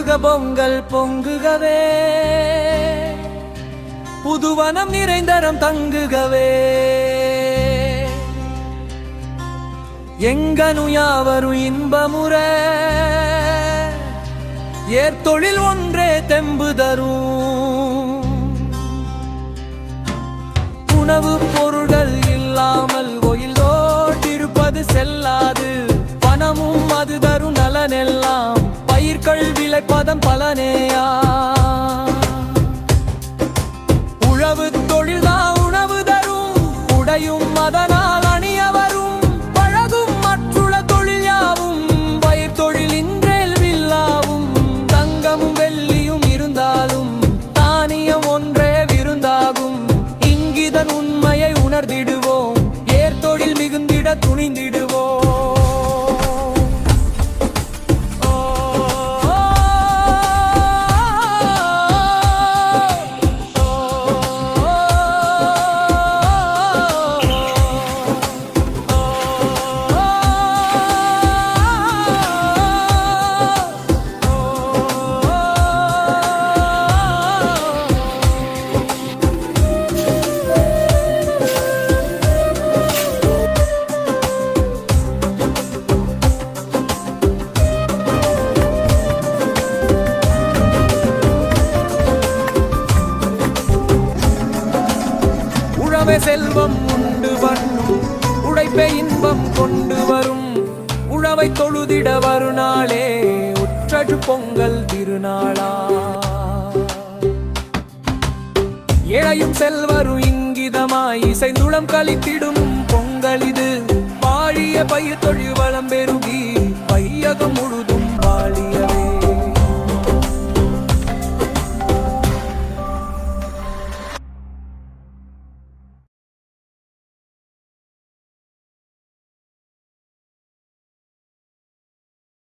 பொங்குக பொங்கல் பொங்குகவே, புதுவனம் நிறைந்தரம் தங்குகவே. எங்கனு யாவரும் இன்பமுற, ஏற்தொழில் ஒன்றே தெம்பு தரும். உணவு பொருள்கள் இல்லாமல் கோயிலோட்டிருப்பது செல்லாது. பணமும் அது தரும் நலனெல்லாம், பயிர்கள் விளைப்பதன் பலனேயா. உழவு தொழில்தான் உணவு தரும், உடையும் அதனால் அணிய வரும். பழகும் மற்றுள்ள தொழில் யாவும், பயிர் தொழில் இன்றேல் வில்லாவும். தங்கமும் வெள்ளியும் இருந்தாலும் தானியம் ஒன்றே விருந்தாகும். இங்கிதன் உண்மையை உணர்ந்திடுவோம், ஏற்தொழில் மிகுந்திட துணிந்திடுவோம். செல்வம் உண்டு பண்ணும், உழைப்பே இன்பம் கொண்டு வரும். உழவை தொழுதிட வருநாளே உற்றது பொங்கல் திருநாளா. ஏழையும் செல்வரும் இங்கிதமாய் இசைந்துளம் கழித்திடும் பொங்கல் இது. வாழிய பயிர் தொழில் வளம் பெருகி